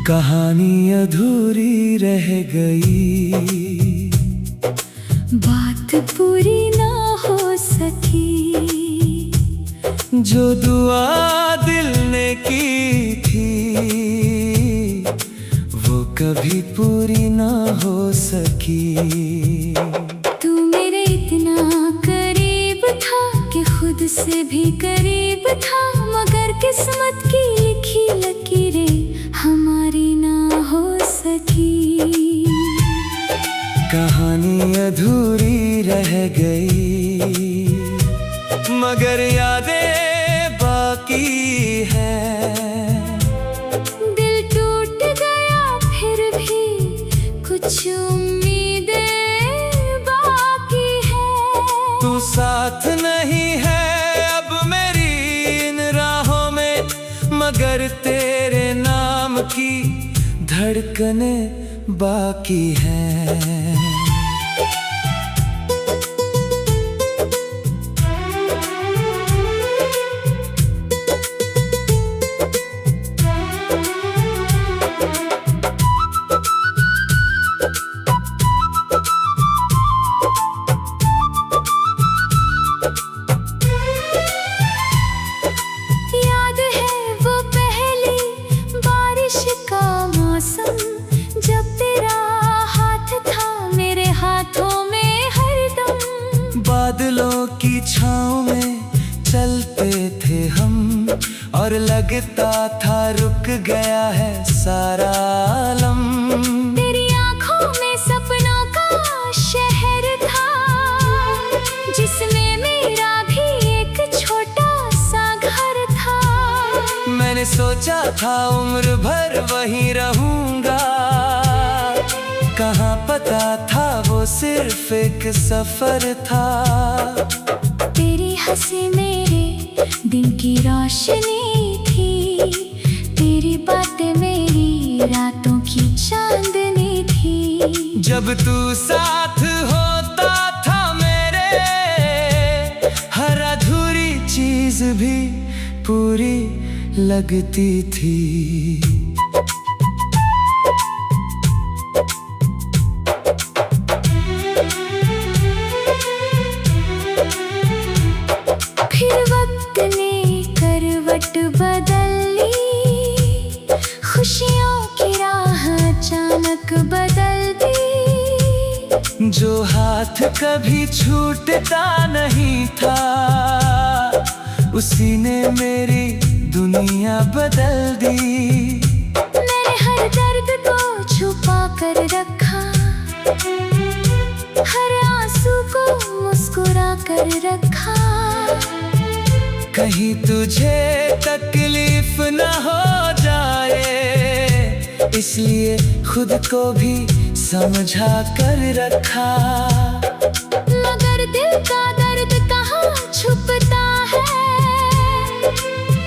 कहानी अधूरी रह गई, बात पूरी ना हो सकी। जो दुआ दिल ने की थी वो कभी पूरी ना हो सकी। तू मेरे इतना करीब था कि खुद से भी करीब था, मगर किस्मत की लिखी लकीरें हमारी ना हो सकी। कहानी अधूरी रह गई मगर यादें बाकी है। दिल टूट गया फिर भी कुछ उम्मीदें बाकी है। तू साथ नहीं है अब मेरी इन राहों में, मगर तेरे नाम की धड़कनें बाकी है। याद है वो पहली बारिश का मौसम, जब तेरा हाथ था मेरे हाथों में हरदम। बादलों की छाँव में चलते थे हम और लगता था रुक गया है सारा आलम। तेरी आँखों में सपनों का शहर था, जिसमें मेरा भी एक छोटा सा घर था। मैंने सोचा था उम्र भर वहीं रहूंगा, कहाँ पता था वो सिर्फ एक सफर था। तेरी हंसी मेरे दिन की रोशनी थी, तेरी बातें मेरी रातों की चांदनी थी। जब तू साथ होता था मेरे, हर अधूरी चीज भी पूरी लगती थी। फिर वक्त ने करवट बदल ली, खुशियों की राह अचानक बदल दी। जो हाथ कभी छूटता नहीं था उसी ने मेरी दुनिया बदल दी। मैंने हर दर्द को छुपा कर रखा, हर आंसू को मुस्कुरा कर रखा। कहीं तुझे तकलीफ न हो जाए, इसलिए खुद को भी समझा कर रखा। मगर दिल का दर्द कहाँ छुपता है,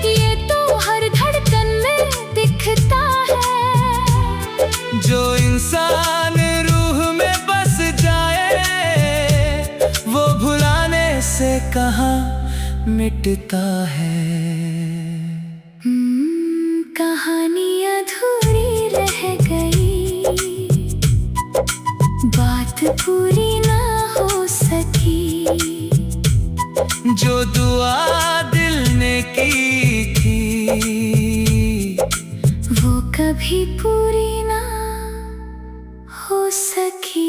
ये तो हर धड़कन में दिखता है। जो इंसान रूह में बस जाए वो भुलाने से कहाँ मिटता है। कहानी अधूरी रह गई, बात पूरी ना हो सकी। जो दुआ दिल ने की थी वो कभी पूरी ना हो सकी।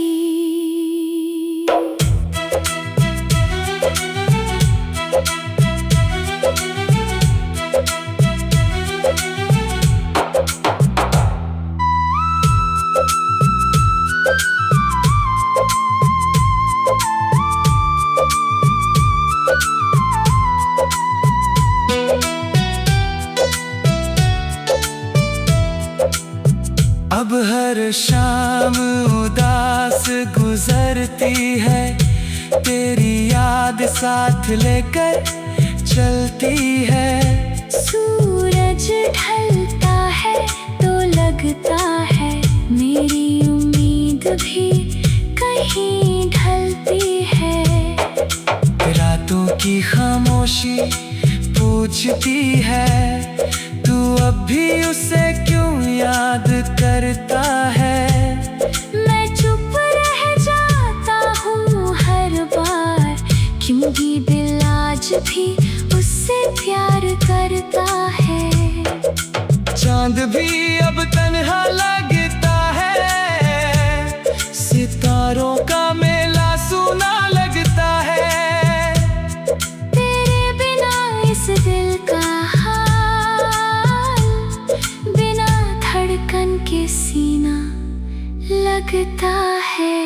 अब हर शाम उदास गुजरती है, तेरी याद साथ लेकर चलती है। सूरज ढलता है तो लगता है मेरी उम्मीद भी कहीं ढलती है। रातों की खामोशी पूछती है, तू अब भी उसे क्यों याद करता है। मैं चुप रह जाता हूँ हर बार, क्योंकि दिल आज भी उससे प्यार करता है। चांद भी अब तन्हा लगता है, सितारों का मेला सूना लगता है। तेरे बिना इस दिल का हाल, बिना धड़कन के सीना लगता है।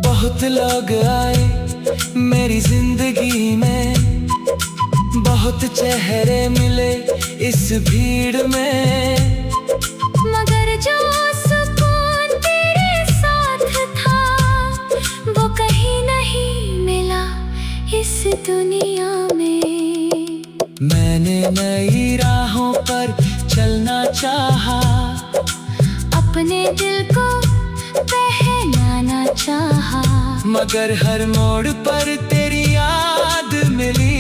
बहुत लोग आए मेरी जिंदगी में, बहुत चेहरे मिले इस भीड़ में, मगर जो सुकून तेरे साथ था वो कहीं नहीं मिला इस दुनिया में। मैंने नई राहों पर चलना चाहा, अपने दिल को बहलाना चाहा, मगर हर मोड़ पर तेरी याद मिली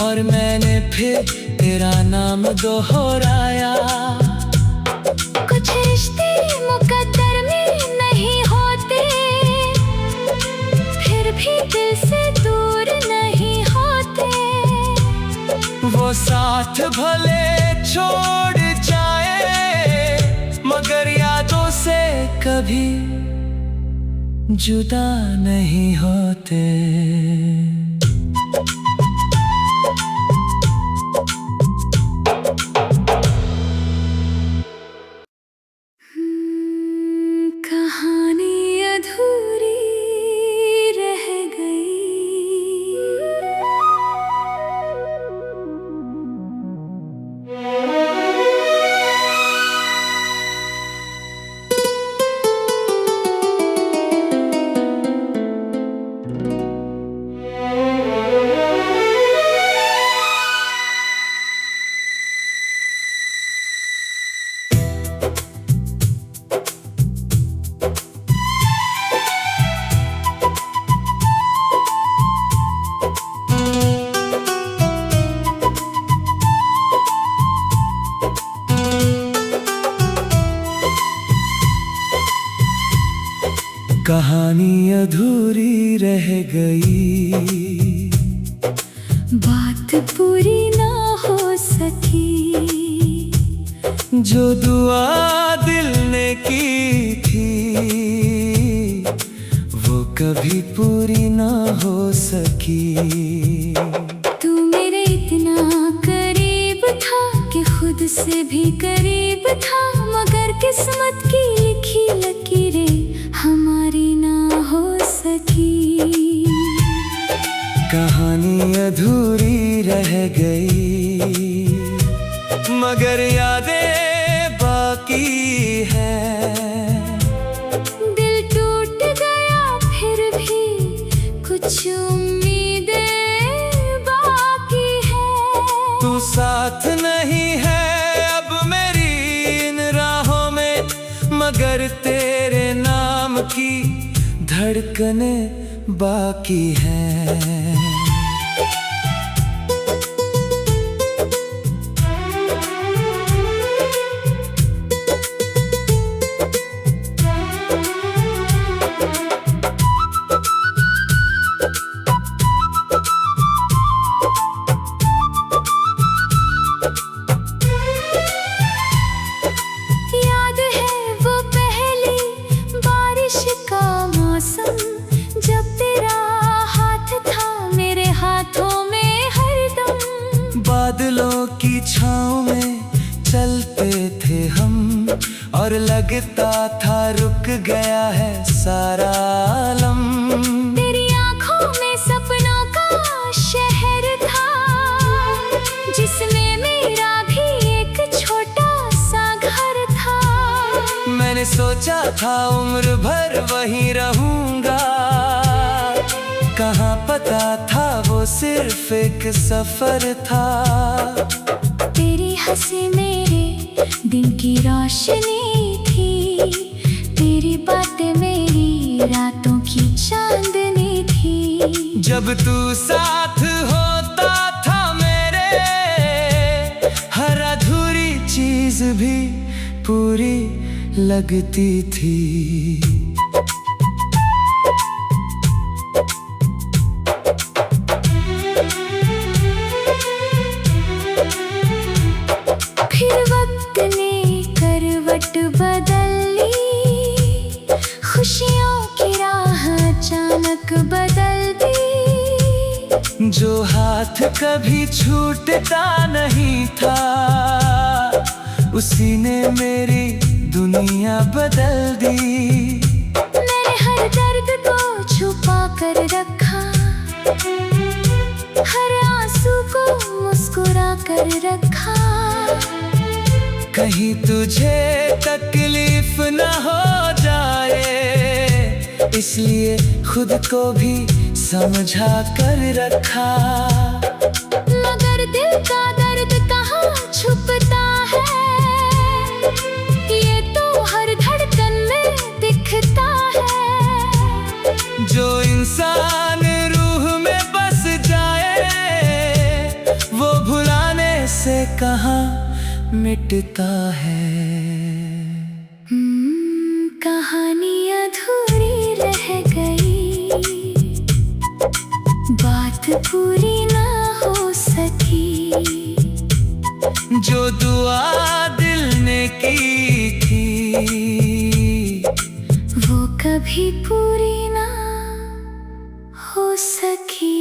और मैंने फिर तेरा नाम दोहराया। कुछ रिश्ते मुकद्दर में नहीं होते, फिर भी दिल से दूर नहीं होते। वो साथ भले छोड़ जाए, मगर यादों से कभी जुदा नहीं होते। कहानी अधूरी रह गई। कहानी अधूरी रह गई, बात पूरी ना हो सकी, जो दुआ दिल ने की थी वो कभी पूरी ना हो सकी। तू मेरे इतना करीब था कि खुद से भी करीब था, मगर किस्मत की लिखी लकीरें हमारी ना हो सकी। कहानी अधूरी रह गई, मगर यादें बाकी है। दिल टूट गया फिर भी कुछ उम्मीदें बाकी है। तू साथ नहीं है अब मेरी इन राहों में, मगर तेरे नाम की धड़कनें बाकी हैं। याद है वो पहली बारिश का मौसम, जब तेरा हाथ था मेरे हाथों में हरदम। बादलों की छाँव में चलते थे हम, और लगता था रुक गया है सारा आलम। तेरी आँखों में सपनों का शहर था, जिसमें मेरा भी एक छोटा सा घर था। मैंने सोचा था उम्र भर वहीं रहूंगा, कहाँ पता था वो सिर्फ एक सफर था। तेरी हंसी मेरे दिन की रोशनी थी, तेरी बातें मेरी रातों की चांदनी थी। जब तू साथ होता था मेरे, हर अधूरी चीज भी पूरी लगती थी। फिर वक्त ने करवट बदल ली, खुशियों की राह अचानक बदल दी। जो हाथ कभी छूटता नहीं था, उसी ने मेरी दुनिया बदल दी। मैंने हर दर्द को छुपा कर रखा, हर आंसू को मुस्कुरा कर रखा। कहीं तुझे तकलीफ न हो जाए, इसलिए खुद को भी समझा कर रखा। मगर दिल का दर्द कहाँ छुपता है, ये तो हर धड़कन में दिखता है। जो इंसान रूह में बस जाए, वो भुलाने से कहाँ मिटता है। कहानी अधूरी रह गई, बात पूरी ना हो सकी। जो दुआ दिल ने की थी, वो कभी पूरी ना हो सकी।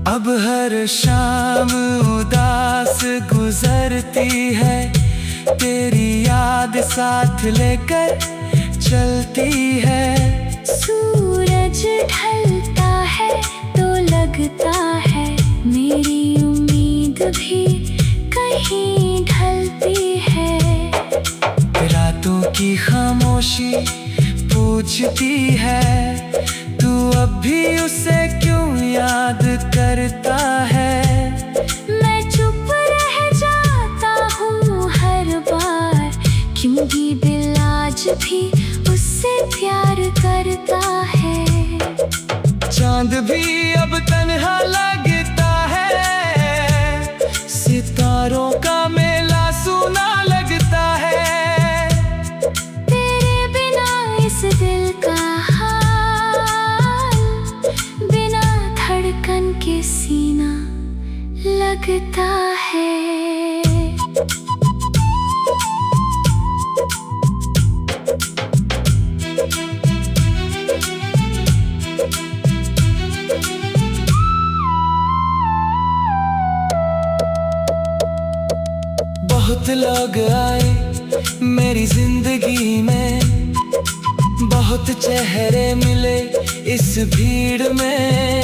अब हर शाम उदास गुजरती है, तेरी याद साथ लेकर चलती है। सूरज ढलता है तो लगता है, मेरी उम्मीद भी कहीं ढलती है। रातों की खामोशी पूछती है, तू अब भी उसे क्यों याद करता है। मैं चुप रह जाता हूँ हर बार, क्योंकि दिल आज भी उससे प्यार करता है। चांद भी अब तन्हा लगता है, सितारों का मेला सूना लगता है। तेरे बिना इस दिल का हाल, बिना धड़कन के सीना लगता है। बहुत लोग आए मेरी जिंदगी में, बहुत चेहरे मिले इस भीड़ में।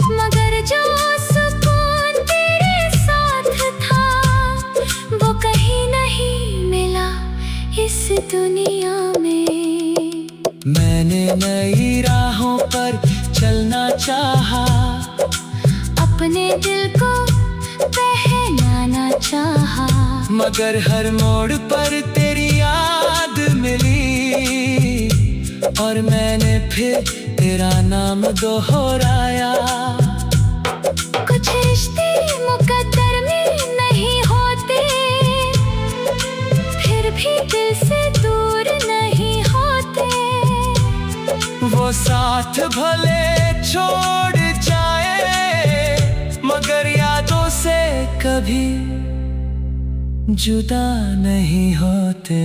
मगर जो सुकून तेरे साथ था, वो कहीं नहीं मिला इस दुनिया में। मैंने नई राहों पर चलना चाहा, अपने दिल को बहलाना चाहा। मगर हर मोड़ पर तेरी याद मिली, और मैंने फिर तेरा नाम दोहराया। कुछ रिश्ते मुकद्दर में नहीं होते, फिर भी दिल से दूर नहीं होते। वो साथ भले छोड़ जाए, मगर यादों से कभी जुदा नहीं होते।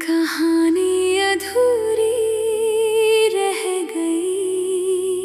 कहानी अधूरी रह गई,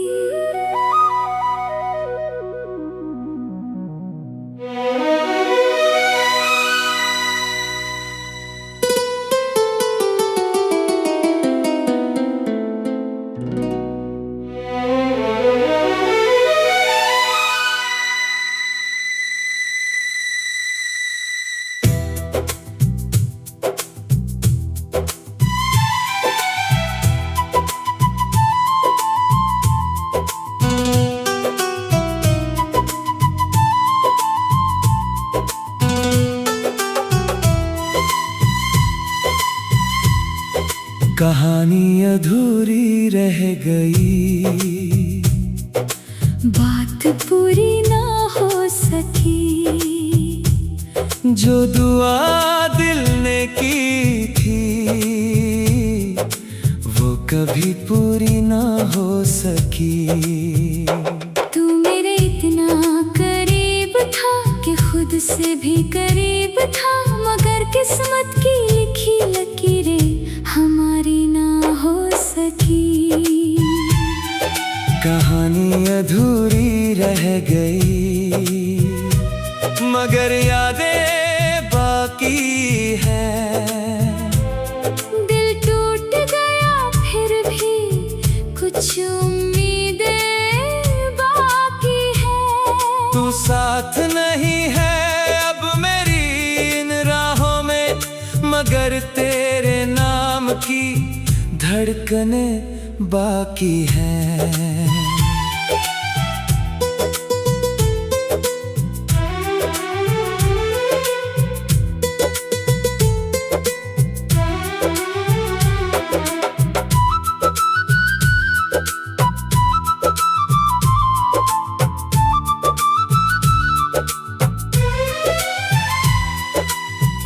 अधूरी रह गई, बात पूरी ना हो सकी। जो दुआ दिल ने की थी वो कभी पूरी ना हो सकी। तू मेरे इतना करीब था कि खुद से भी करीब था, मगर किस्मत की लिखी लकीरें हमारी ना हो सकी। कहानी अधूरी रह गई, मगर यादें बाकी है। दिल टूट गया फिर भी कुछ उम्मीदें बाकी है। तू साथ नहीं है अब मेरी इन राहों में, मगर तेरे नाम की धड़कनें बाकी है।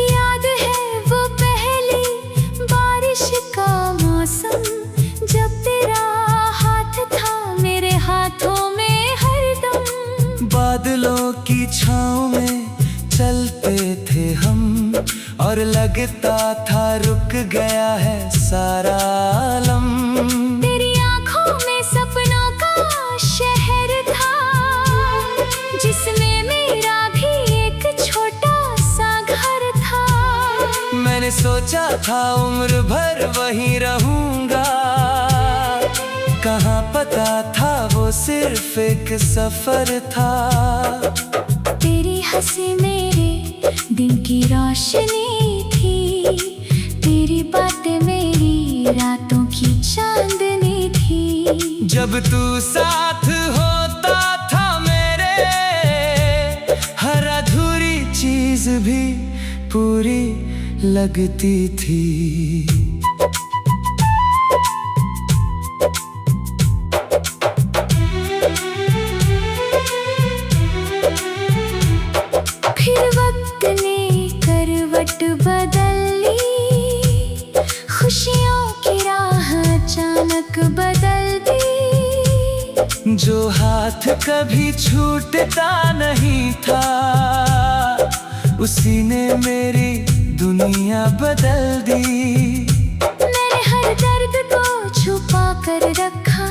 याद है वो पहली बारिश का मौसम, जब तेरा हाथ था मेरे हाथों में हरदम। बादलों की छाँव में चलते थे हम, और लगता था रुक गया है सारा आलम। तेरी आंखों में सपनों का शहर था, जिसमें मेरा भी एक छोटा सा घर था। मैंने सोचा था उम्र भर वहीं रहूंगा, कहाँ पता था वो सिर्फ एक सफर था। तेरी हंसी मेरे दिन की रोशनी थी, तेरी बातें मेरी रातों की चांदनी थी। जब तू साथ होता था मेरे, हर अधूरी चीज भी पूरी लगती थी। फिर वक्त ने करवट बदल ली, खुशियों की राह अचानक बदल दी। जो हाथ कभी छूटता नहीं था, उसी ने मेरी दुनिया बदल दी। मैंने हर दर्द को छुपा कर रखा,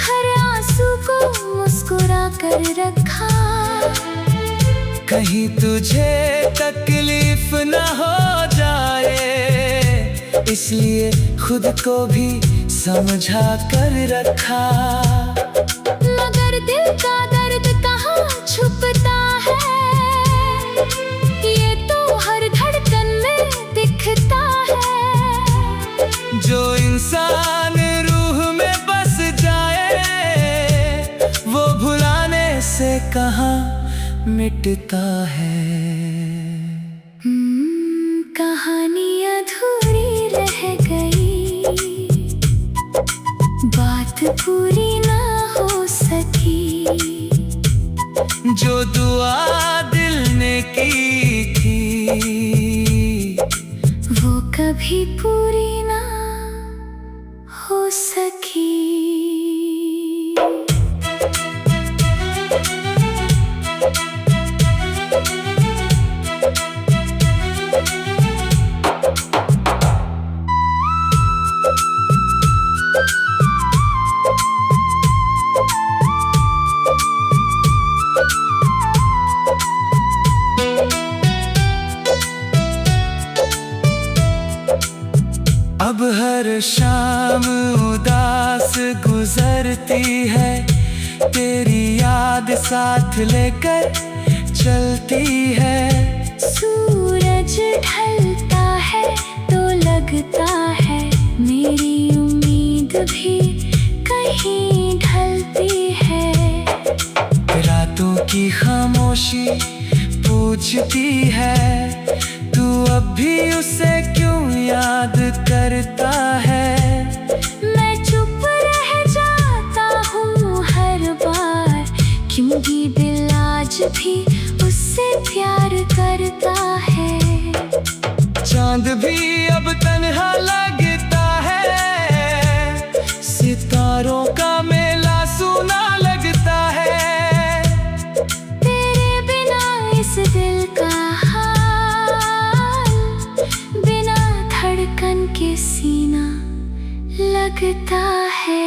हर आंसू को मुस्कुरा कर रखा। कहीं तुझे तकलीफ न हो जाए, इसलिए खुद को भी समझा कर रखा। मगर दिल का दर्द कहाँ छुपता है, ये तो हर धड़कन में दिखता है। जो इंसान रूह में बस जाए, वो भुलाने से कहाँ मिटता है। कहानी अधूरी रह गई, बात पूरी ना हो सकी। जो दुआ दिल ने की थी वो कभी पूरी ना हो सकी। अब हर शाम उदास गुजरती है, तेरी याद साथ लेकर चलती है। सूरज ढलता है तो लगता है मेरी उम्मीद भी कहीं ढलती है। रातों की खामोशी पूछती है, तू अब भी उसे क्यों याद करता है। लगता है।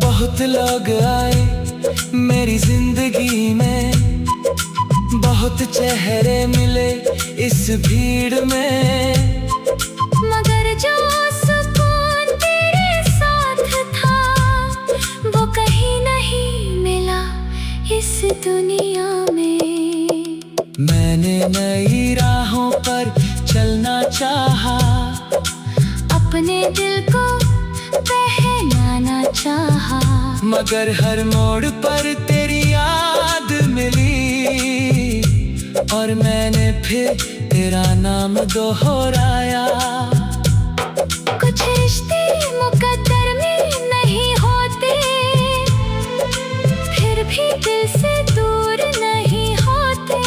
बहुत लोग आए मेरी जिंदगी में, बहुत चेहरे मिले इस भीड़ में, मगर जो सुकून तेरे साथ था वो कहीं नहीं मिला इस दुनिया में। मैंने नई राहों पर चलना चाहा, अपने दिल को बहलाना चाहा, मगर हर मोड़ पर तेरी याद मिली और मैंने फिर तेरा नाम दोहराया। कुछ रिश्ते मुकद्दर में नहीं होते, फिर भी दिल से दूर नहीं होते।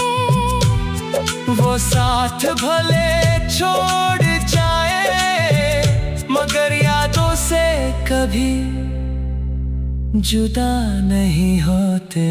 वो साथ भले छोड़ जाए मगर यादों से कभी जुदा नहीं होते।